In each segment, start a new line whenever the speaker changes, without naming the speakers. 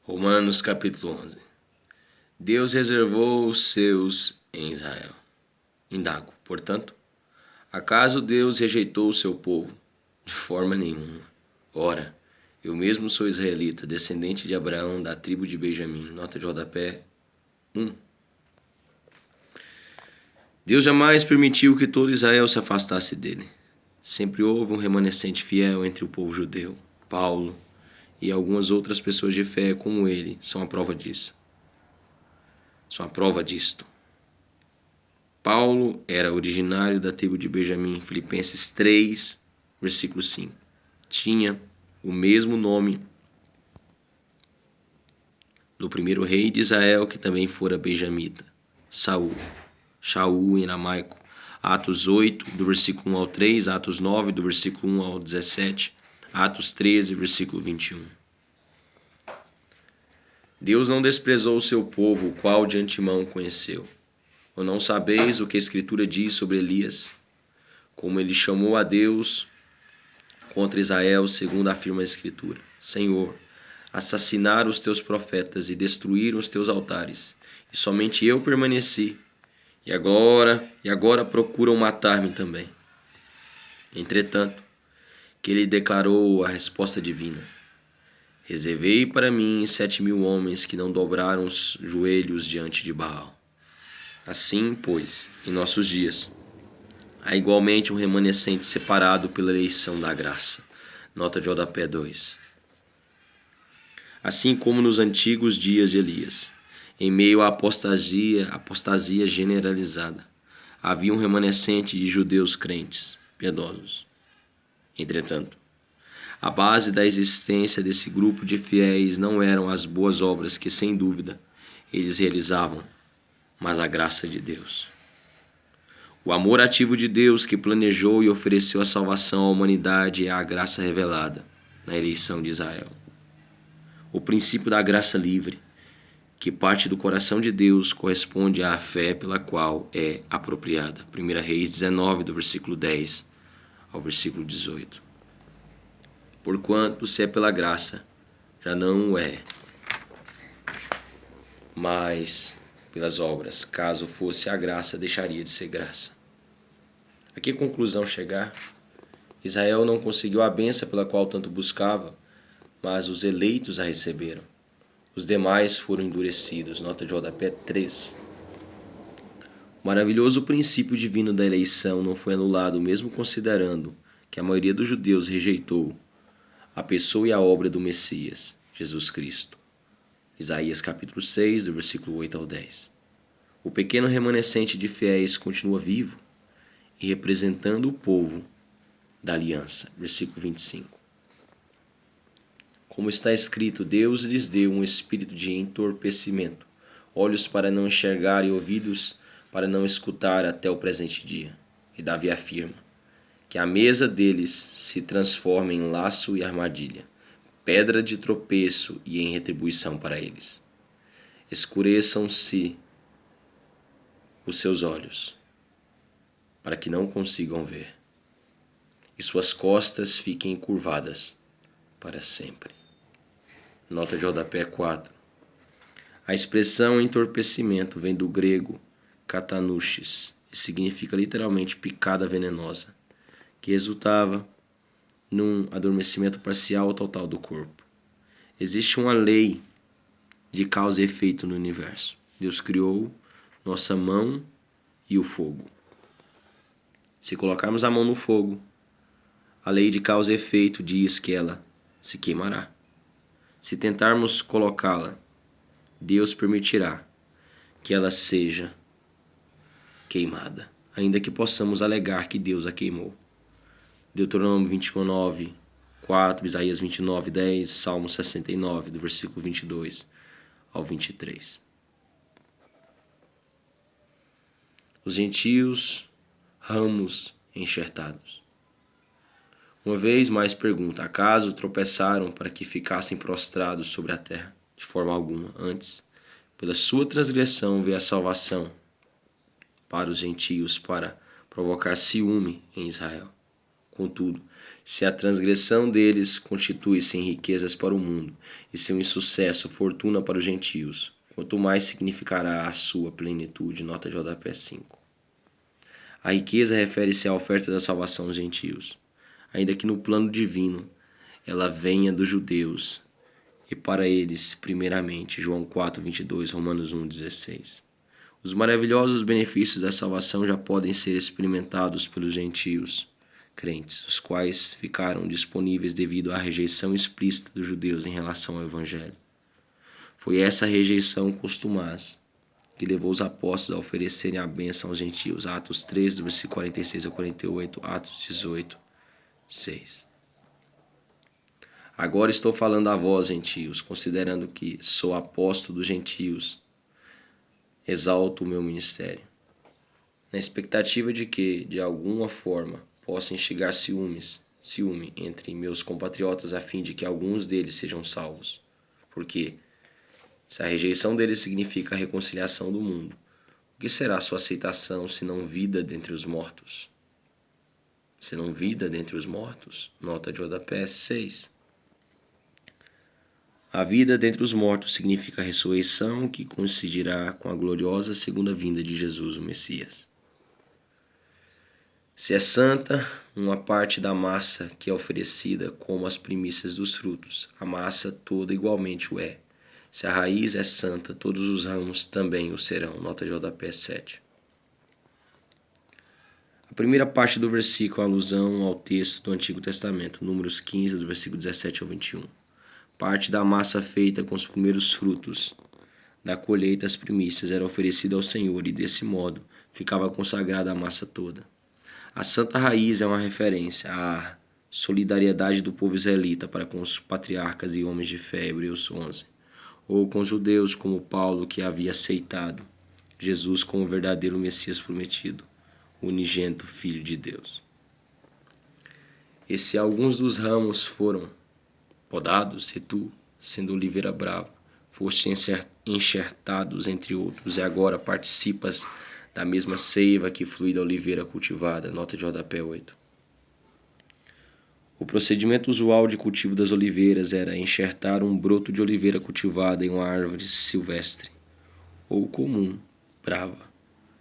Romanos capítulo 11. Deus reservou os seus em Israel. Indago, portanto, acaso Deus rejeitou o seu povo? De forma nenhuma. Ora, eu mesmo sou israelita, descendente de Abraão, da tribo de Benjamim. Nota de rodapé 1. Deus jamais permitiu que todo Israel se afastasse dele. Sempre houve um remanescente fiel entre o povo judeu. Paulo e algumas outras pessoas de fé como ele são a prova disso. São a prova disto. Paulo era originário da tribo de Benjamim, Filipenses 3, versículo 5. Tinha o mesmo nome do primeiro rei de Israel, que também fora benjamita, Saul. Shaul em aramaico. Atos 8, do versículo 1 ao 3, Atos 9, do versículo 1 ao 17, Atos 13, versículo 21. Deus não desprezou o seu povo, o qual de antemão conheceu. Ou não sabeis o que a Escritura diz sobre Elias? Como ele chamou a Deus contra Israel, segundo afirma a Escritura. Senhor, assassinaram os teus profetas e destruíram os teus altares, e somente eu permaneci. E agora procuram matar-me também. Entretanto, que ele declarou a resposta divina: reservei para mim 7.000 homens que não dobraram os joelhos diante de Baal. Assim, pois, em nossos dias, há igualmente um remanescente separado pela eleição da graça. Nota de rodapé 2. Assim como nos antigos dias de Elias, em meio à apostasia generalizada, havia um remanescente de judeus crentes, piedosos. Entretanto, a base da existência desse grupo de fiéis não eram as boas obras que, sem dúvida, eles realizavam, mas a graça de Deus. O amor ativo de Deus que planejou e ofereceu a salvação à humanidade é a graça revelada na eleição de Israel. O princípio da graça livre, que parte do coração de Deus, corresponde à fé pela qual é apropriada. 1 Reis 19, do versículo 10 ao versículo 18. Porquanto, se é pela graça, já não o é, mas pelas obras. Caso fosse a graça, deixaria de ser graça. A que conclusão chegar? Israel não conseguiu a bênção pela qual tanto buscava, mas os eleitos a receberam. Os demais foram endurecidos. Nota de rodapé 3. O maravilhoso princípio divino da eleição não foi anulado, mesmo considerando que a maioria dos judeus rejeitou a pessoa e a obra do Messias, Jesus Cristo. Isaías capítulo 6, do versículo 8 ao 10. O pequeno remanescente de fiéis continua vivo e representando o povo da aliança. Versículo 25. Como está escrito, Deus lhes deu um espírito de entorpecimento, olhos para não enxergar e ouvidos para não escutar até o presente dia. E Davi afirma que a mesa deles se transforma em laço e armadilha, pedra de tropeço e em retribuição para eles. Escureçam-se os seus olhos, para que não consigam ver, e suas costas fiquem curvadas para sempre. Nota de rodapé 4. A expressão entorpecimento vem do grego katanuches e significa literalmente picada venenosa, que resultava num adormecimento parcial ou total do corpo. Existe uma lei de causa e efeito no universo. Deus criou nossa mão e o fogo. Se colocarmos a mão no fogo, a lei de causa e efeito diz que ela se queimará. Se tentarmos colocá-la, Deus permitirá que ela seja queimada, ainda que possamos alegar que Deus a queimou. Deuteronômio 29, 4, Isaías 29, 10, Salmo 69, do versículo 22 ao 23. Os gentios, ramos enxertados. Uma vez mais pergunta: acaso tropeçaram para que ficassem prostrados sobre a terra? De forma alguma. Antes, pela sua transgressão veio a salvação para os gentios, para provocar ciúme em Israel. Contudo, se a transgressão deles constitui-se em riquezas para o mundo, e seu insucesso fortuna para os gentios, quanto mais significará a sua plenitude. Nota de rodapé 5. A riqueza refere-se à oferta da salvação aos gentios, ainda que no plano divino ela venha dos judeus, e para eles primeiramente. João 4:22, Romanos 1:16. Os maravilhosos benefícios da salvação já podem ser experimentados pelos gentios crentes, os quais ficaram disponíveis devido à rejeição explícita dos judeus em relação ao Evangelho. Foi essa rejeição costumaz que levou os apóstolos a oferecerem a bênção aos gentios. Atos 3, do versículo 46 a 48, Atos 18, 6. Agora estou falando a vós, gentios, considerando que sou apóstolo dos gentios, exalto o meu ministério, na expectativa de que, de alguma forma, possa instigar ciúme entre meus compatriotas a fim de que alguns deles sejam salvos. Porque, se a rejeição deles significa a reconciliação do mundo, o que será sua aceitação senão vida dentre os mortos? Senão vida dentre os mortos? Nota de rodapé 6. A vida dentre os mortos significa a ressurreição que coincidirá com a gloriosa segunda vinda de Jesus, o Messias. Se é santa uma parte da massa que é oferecida como as primícias dos frutos, a massa toda igualmente o é. Se a raiz é santa, todos os ramos também o serão. Nota de rodapé 7. A primeira parte do versículo é uma alusão ao texto do Antigo Testamento, Números 15, do versículo 17 ao 21. Parte da massa feita com os primeiros frutos da colheita, as primícias, era oferecida ao Senhor, e desse modo ficava consagrada a massa toda. A santa raiz é uma referência à solidariedade do povo israelita para com os patriarcas e homens de fé, Hebreus 11, ou com os judeus como Paulo, que havia aceitado Jesus como o verdadeiro Messias prometido, o unigênito Filho de Deus. E se alguns dos ramos foram podados, e tu, sendo oliveira brava, foste enxertados entre outros, e agora participas da mesma seiva que flui da oliveira cultivada. Nota de rodapé 8. O procedimento usual de cultivo das oliveiras era enxertar um broto de oliveira cultivada em uma árvore silvestre, ou comum, brava.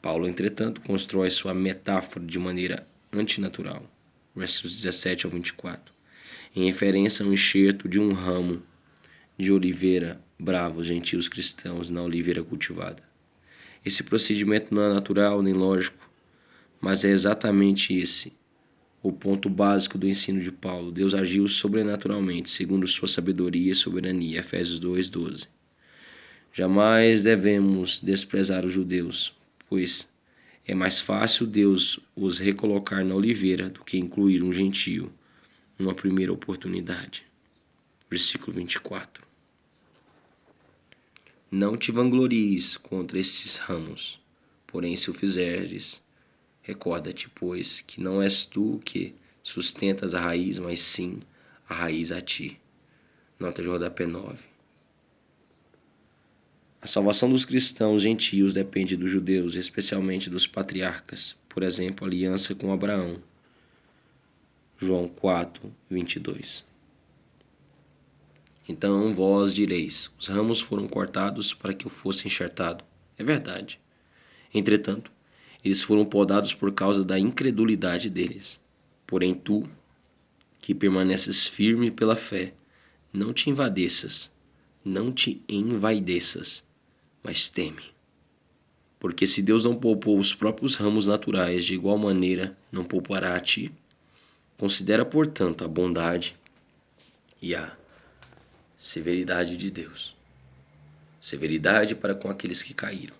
Paulo, entretanto, constrói sua metáfora de maneira antinatural. Versos 17 ao 24. Em referência ao enxerto de um ramo de oliveira brava, os gentios cristãos na oliveira cultivada. Esse procedimento não é natural nem lógico, mas é exatamente esse o ponto básico do ensino de Paulo. Deus agiu sobrenaturalmente, segundo sua sabedoria e soberania. Efésios 2:12. Jamais devemos desprezar os judeus, pois é mais fácil Deus os recolocar na oliveira do que incluir um gentio numa primeira oportunidade. Versículo 24. Não te vanglories contra estes ramos, porém se o fizeres, recorda-te, pois, que não és tu que sustentas a raiz, mas sim a raiz a ti. Nota de rodapé 9. A salvação dos cristãos gentios depende dos judeus, especialmente dos patriarcas. Por exemplo, a aliança com Abraão. João 4:22. Então vós direis, os ramos foram cortados para que eu fosse enxertado. É verdade. Entretanto, eles foram podados por causa da incredulidade deles. Porém tu, que permaneces firme pela fé, não te envaideças, mas teme. Porque se Deus não poupou os próprios ramos naturais, de igual maneira não poupará a ti. Considera, portanto, a bondade e a severidade de Deus. Severidade para com aqueles que caíram,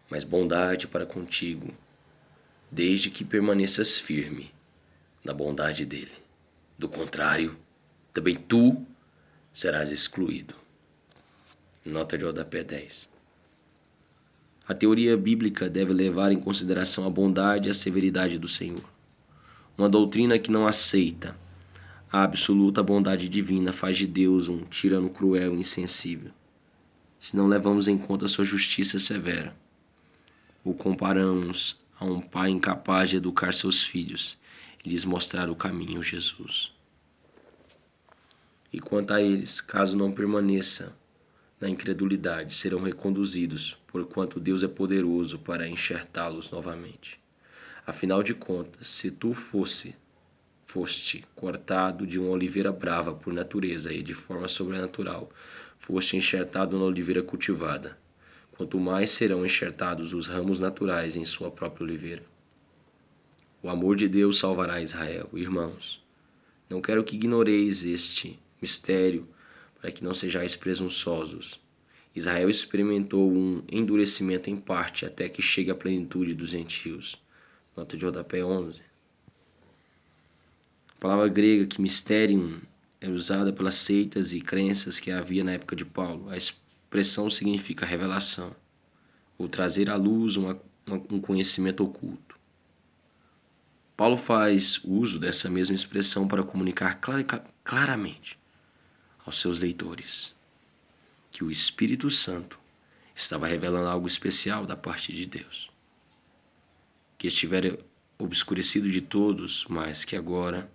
mas bondade para contigo, desde que permaneças firme na bondade dele. Do contrário, também tu serás excluído. Nota de rodapé 10. A teoria bíblica deve levar em consideração a bondade e a severidade do Senhor. Uma doutrina que não aceita a absoluta bondade divina faz de Deus um tirano cruel e insensível. Se não levamos em conta sua justiça severa, o comparamos a um pai incapaz de educar seus filhos, e lhes mostrar o caminho, Jesus. E quanto a eles, caso não permaneçam na incredulidade, serão reconduzidos, porquanto Deus é poderoso para enxertá-los novamente. Afinal de contas, se tu foste cortado de uma oliveira brava por natureza e de forma sobrenatural, foste enxertado na oliveira cultivada, quanto mais serão enxertados os ramos naturais em sua própria oliveira. O amor de Deus salvará Israel. Irmãos, não quero que ignoreis este mistério, para que não sejais presunçosos. Israel experimentou um endurecimento em parte até que chegue à plenitude dos gentios. Nota de rodapé 11. A palavra grega que mysterium é usada pelas seitas e crenças que havia na época de Paulo. A expressão significa revelação, ou trazer à luz um conhecimento oculto. Paulo faz uso dessa mesma expressão para comunicar claramente aos seus leitores que o Espírito Santo estava revelando algo especial da parte de Deus, que estivera obscurecido de todos, mas que agora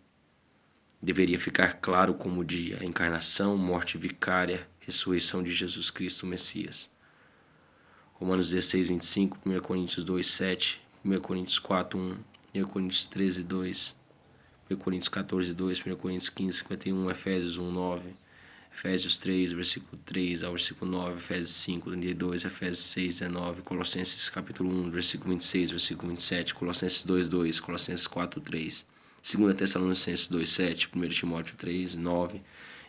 deveria ficar claro como o dia: a encarnação, morte vicária, ressurreição de Jesus Cristo, o Messias. Romanos 16, 25, 1 Coríntios 2, 7, 1 Coríntios 4, 1, 1 Coríntios 13, 2, 1 Coríntios 14, 2, 1 Coríntios 15, 51, Efésios 1, 9, Efésios 3, versículo 3 ao versículo 9, Efésios 5, 32, Efésios 6, 19, Colossenses capítulo 1, versículo 26, versículo 27, Colossenses 2, 2, Colossenses 4, 3, 2 Tessalonicenses 2, 7, 1 Timóteo 3, 9,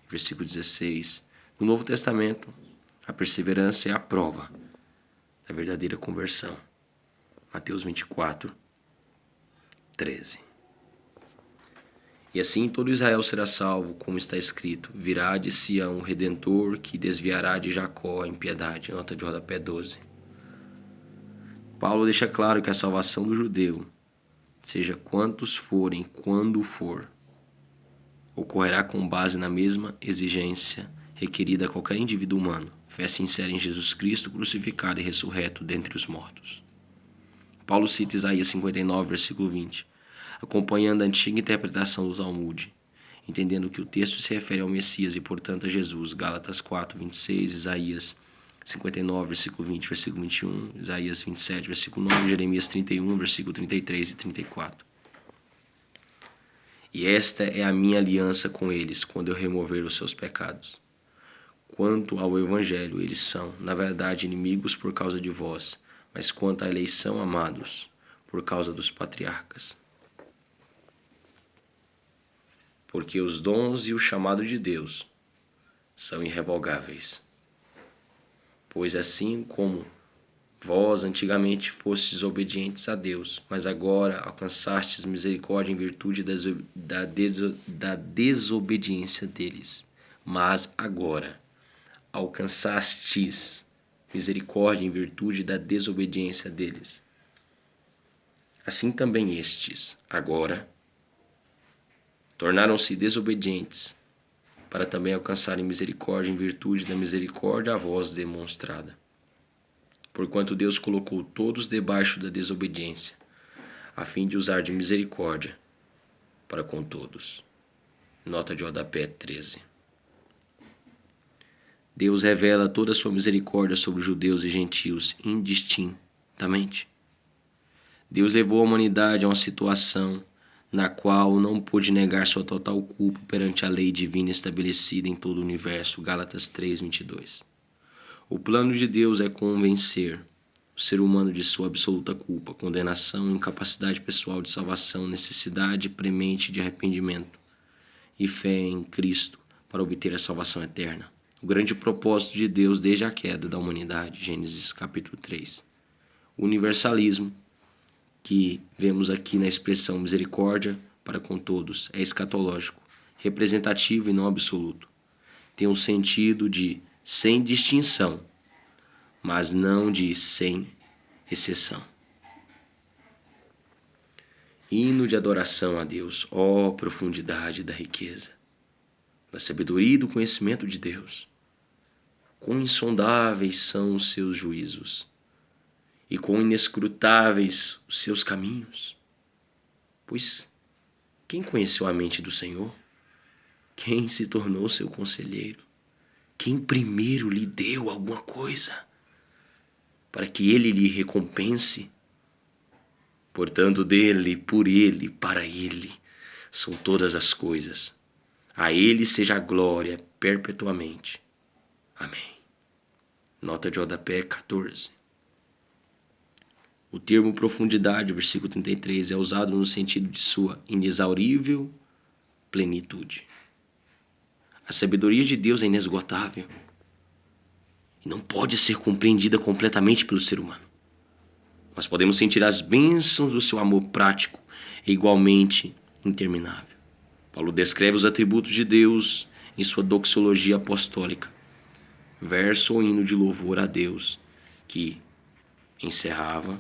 versículo 16. No Novo Testamento, a perseverança é a prova da verdadeira conversão. Mateus 24, 13. E assim todo Israel será salvo, como está escrito: virá de Sião o Redentor, que desviará de Jacó a impiedade. Nota de rodapé 12. Paulo deixa claro que a salvação do judeu, seja quantos forem, quando for, ocorrerá com base na mesma exigência requerida a qualquer indivíduo humano: fé sincera em Jesus Cristo crucificado e ressurreto dentre os mortos. Paulo cita Isaías 59, versículo 20, acompanhando a antiga interpretação do Talmud, entendendo que o texto se refere ao Messias e, portanto, a Jesus. Gálatas 4, 26, Isaías 59, versículo 20, versículo 21, Isaías 27, versículo 9, Jeremias 31, versículo 33 e 34. E esta é a minha aliança com eles, quando eu remover os seus pecados. Quanto ao Evangelho, eles são, na verdade, inimigos por causa de vós, mas quanto à eleição, amados, por causa dos patriarcas. Porque os dons e o chamado de Deus são irrevogáveis. Pois assim como vós antigamente fostes obedientes a Deus, mas agora alcançastes misericórdia em virtude da desobediência deles. Mas agora alcançastes misericórdia em virtude da desobediência deles. Assim também estes, agora, tornaram-se desobedientes, para também alcançarem misericórdia em virtude da misericórdia a vós demonstrada. Porquanto Deus colocou todos debaixo da desobediência, a fim de usar de misericórdia para com todos. Nota de rodapé 13. Deus revela toda a sua misericórdia sobre os judeus e gentios indistintamente. Deus levou a humanidade a uma situação na qual não pôde negar sua total culpa perante a lei divina estabelecida em todo o universo. Gálatas 3, 22. O plano de Deus é convencer o ser humano de sua absoluta culpa, condenação, incapacidade pessoal de salvação, necessidade premente de arrependimento e fé em Cristo para obter a salvação eterna. O grande propósito de Deus desde a queda da humanidade, Gênesis capítulo 3. O universalismo, que vemos aqui na expressão misericórdia para com todos, é escatológico, representativo e não absoluto. Tem um sentido de sem distinção, mas não de sem exceção. Hino de adoração a Deus, ó profundidade da riqueza, da sabedoria e do conhecimento de Deus. Quão insondáveis são os seus juízos, e quão inescrutáveis os seus caminhos. Pois Quem conheceu a mente do Senhor? Quem se tornou seu conselheiro? Quem primeiro lhe deu alguma coisa para que ele lhe recompense? Portanto, dele, por ele, para ele, são todas as coisas. A ele seja a glória perpetuamente. Amém. Nota de rodapé 14. O termo profundidade, versículo 33, é usado no sentido de sua inexaurível plenitude. A sabedoria de Deus é inesgotável e não pode ser compreendida completamente pelo ser humano. Nós podemos sentir as bênçãos do seu amor prático e igualmente interminável. Paulo descreve os atributos de Deus em sua doxologia apostólica, verso ou hino de louvor a Deus, que encerrava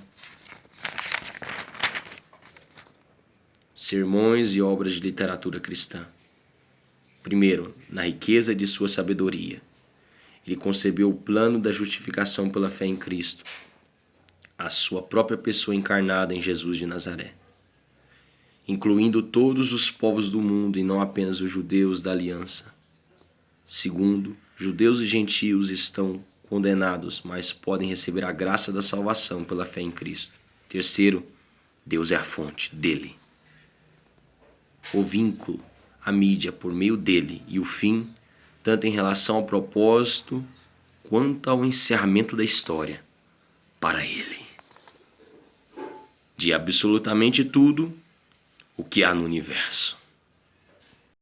sermões e obras de literatura cristã. Primeiro, na riqueza de sua sabedoria, ele concebeu o plano da justificação pela fé em Cristo, a sua própria pessoa encarnada em Jesus de Nazaré, incluindo todos os povos do mundo e não apenas os judeus da aliança. Segundo, judeus e gentios estão condenados, mas podem receber a graça da salvação pela fé em Cristo. Terceiro, Deus é a fonte dele, o vínculo, a mídia por meio dele e o fim, tanto em relação ao propósito quanto ao encerramento da história, para ele. De absolutamente tudo o que há no universo.